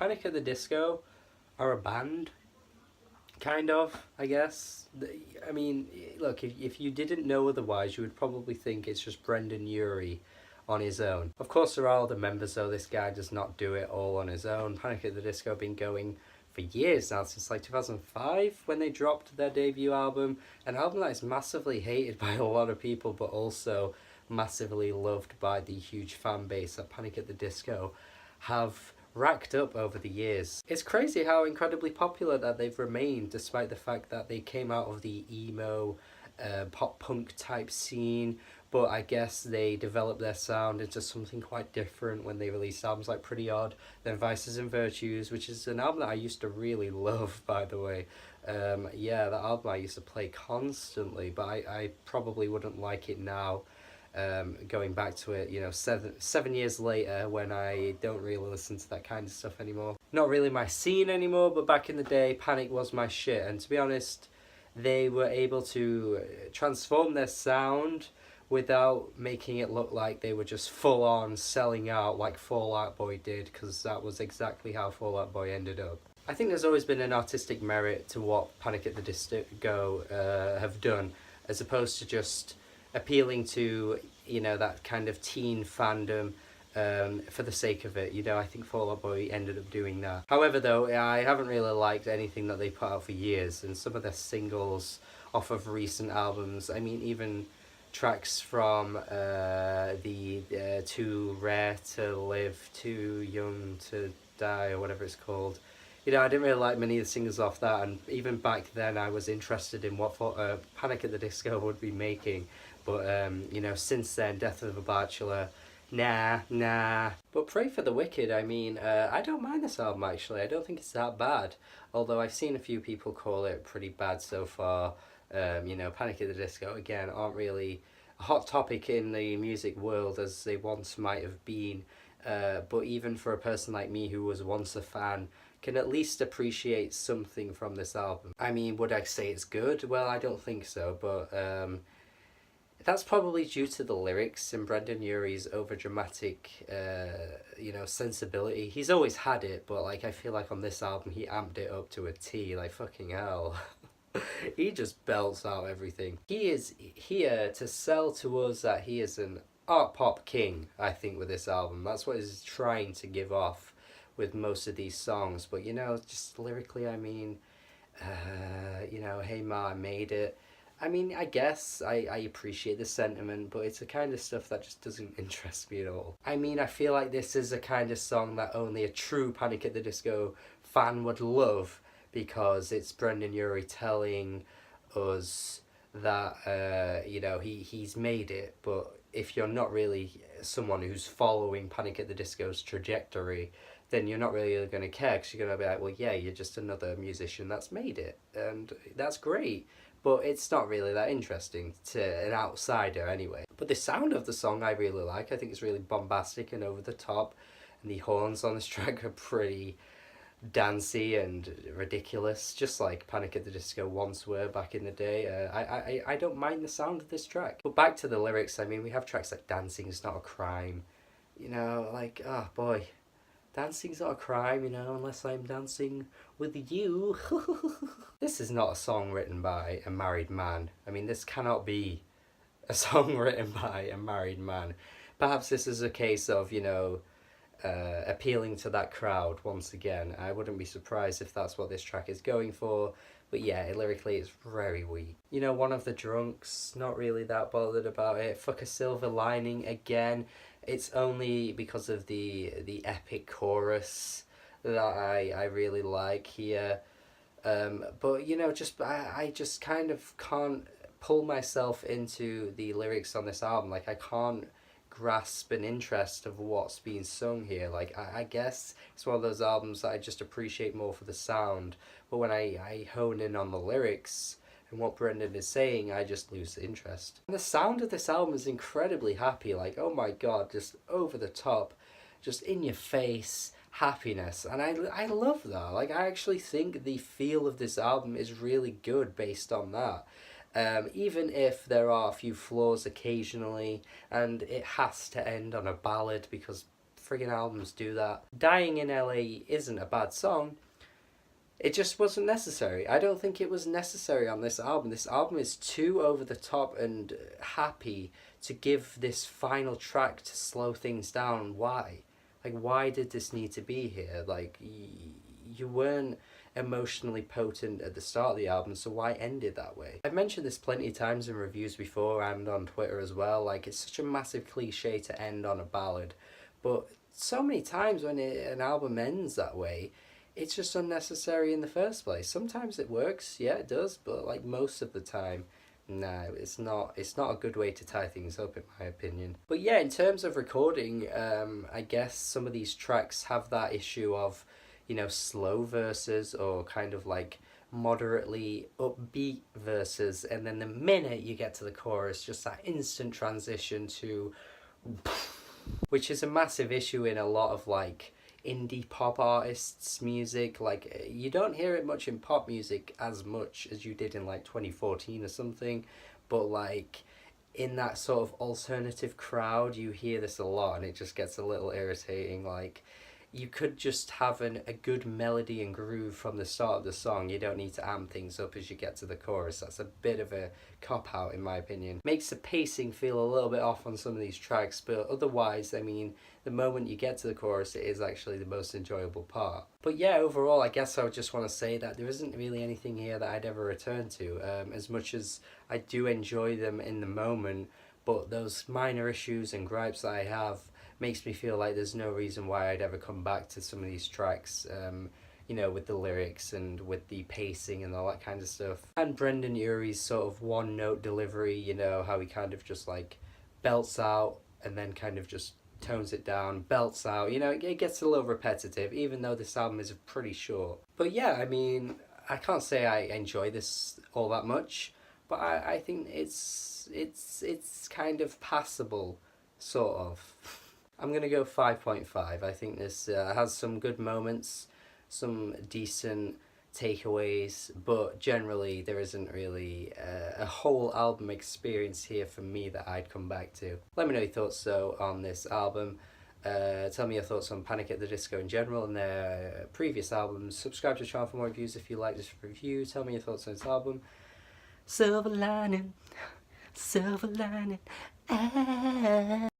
Panic at the Disco are a band, kind of, I guess. I mean, look, if you didn't know otherwise, you would probably think it's just Brendan Urie on his own. Of course, there are other members, though. This guy does not do it all on his own. Panic at the Disco have been going for years now, since like 2005 when they dropped their debut album. An album that is massively hated by a lot of people, but also massively loved by the huge fan base that Panic at the Disco have racked up over the years. It's crazy how incredibly popular that they've remained, despite the fact that they came out of the emo pop punk type scene, but I guess they developed their sound into something quite different when they released albums like Pretty Odd, then Vices and Virtues, which is an album that I used to really love, by the way. Yeah, that album I used to play constantly, but I probably wouldn't like it now. Going back to it, you know, seven years later, when I don't really listen to that kind of stuff anymore. Not really my scene anymore, but back in the day, Panic was my shit. And to be honest, they were able to transform their sound without making it look like they were just full on selling out like Fall Out Boy did, because that was exactly how Fall Out Boy ended up. I think there's always been an artistic merit to what Panic at the Disco have done, as opposed to just appealing to, you know, that kind of teen fandom for the sake of it. You know, I think Fall Out Boy ended up doing that. However, though, I haven't really liked anything that they put out for years, and some of their singles off of recent albums, I mean, even tracks from the Too Rare to Live, Too Young to Die, or whatever it's called. You know, I didn't really like many of the singles off that, and even back then I was interested in what Panic at the Disco would be making. But, you know, since then, Death of a Bachelor, nah. But Pray for the Wicked, I mean, I don't mind this album, actually. I don't think it's that bad. Although I've seen a few people call it pretty bad so far. You know, Panic at the Disco, again, aren't really a hot topic in the music world as they once might have been. But even for a person like me who was once a fan, can at least appreciate something from this album. I mean, would I say it's good? Well, I don't think so, but that's probably due to the lyrics and Brendan Urie's overdramatic, you know, sensibility. He's always had it, but like I feel like on this album he amped it up to a T. Like fucking hell, he just belts out everything. He is here to sell to us that he is an art pop king. I think with this album, that's what he's trying to give off with most of these songs. But you know, just lyrically, I mean, you know, Hey Ma, I Made It. I mean, I guess I appreciate the sentiment, but it's the kind of stuff that just doesn't interest me at all. I mean, I feel like this is a kind of song that only a true Panic at the Disco fan would love, because it's Brendan Urie telling us that, you know, he's made it, but if you're not really someone who's following Panic at the Disco's trajectory, then you're not really going to care, because you're going to be like, well, yeah, you're just another musician that's made it, and that's great. But it's not really that interesting to an outsider anyway. But the sound of the song I really like. I think it's really bombastic and over the top. And the horns on this track are pretty dancey and ridiculous, just like Panic at the Disco once were back in the day. I don't mind the sound of this track. But back to the lyrics, I mean, we have tracks like Dancing is Not a Crime. You know, like, oh boy. Dancing's not a crime, you know, unless I'm dancing with you. This is not a song written by a married man. I mean, this cannot be a song written by a married man. Perhaps this is a case of, you know, appealing to that crowd once again. I wouldn't be surprised if that's what this track is going for. But yeah, lyrically it's very weak. You know, One of the Drunks, not really that bothered about it. Fuck a Silver Lining again. It's only because of the epic chorus that I really like here. But you know, I just kind of can't pull myself into the lyrics on this album. Like I can't grasp an interest of what's being sung here. Like I guess it's one of those albums that I just appreciate more for the sound, but when I hone in on the lyrics and what Brendan is saying, I just lose interest. And the sound of this album is incredibly happy. Like, oh my god, just over the top, just in your face happiness. And I love that. Like, I actually think the feel of this album is really good based on that. Even if there are a few flaws occasionally, and it has to end on a ballad because friggin' albums do that. Dying in LA isn't a bad song. It just wasn't necessary. I don't think it was necessary on this album. This album is too over the top and happy to give this final track to slow things down. Why? Like, why did this need to be here? Like, you weren't emotionally potent at the start of the album, so why end it that way? I've mentioned this plenty of times in reviews before and on Twitter as well. Like, it's such a massive cliche to end on a ballad, but so many times when an album ends that way, it's just unnecessary in the first place. Sometimes it works, yeah, it does, but like most of the time, no, it's not. It's not a good way to tie things up, in my opinion. But yeah, in terms of recording, I guess some of these tracks have that issue of, you know, slow verses or kind of like moderately upbeat verses, and then the minute you get to the chorus, just that instant transition to, which is a massive issue in a lot of like indie pop artists' music. Like, you don't hear it much in pop music as much as you did in like 2014 or something, but like in that sort of alternative crowd you hear this a lot, and it just gets a little irritating. Like, you could just have a good melody and groove from the start of the song. You don't need to amp things up as you get to the chorus. That's a bit of a cop-out, in my opinion. Makes the pacing feel a little bit off on some of these tracks, but otherwise, I mean, the moment you get to the chorus, it is actually the most enjoyable part. But yeah, overall, I guess I would just want to say that there isn't really anything here that I'd ever return to, as much as I do enjoy them in the moment, but those minor issues and gripes that I have makes me feel like there's no reason why I'd ever come back to some of these tracks, you know, with the lyrics and with the pacing and all that kind of stuff. And Brendan Urie's sort of one note delivery, you know, how he kind of just like belts out and then kind of just tones it down, belts out, you know, it gets a little repetitive, even though this album is pretty short. But yeah, I mean, I can't say I enjoy this all that much, but I think it's kind of passable, sort of. I'm going to go 5.5. I think this has some good moments, some decent takeaways, but generally there isn't really a whole album experience here for me that I'd come back to. Let me know your thoughts though on this album. Tell me your thoughts on Panic at the Disco in general and their previous albums. Subscribe to the channel for more reviews if you like this review. Tell me your thoughts on this album. Silver lining, silver lining.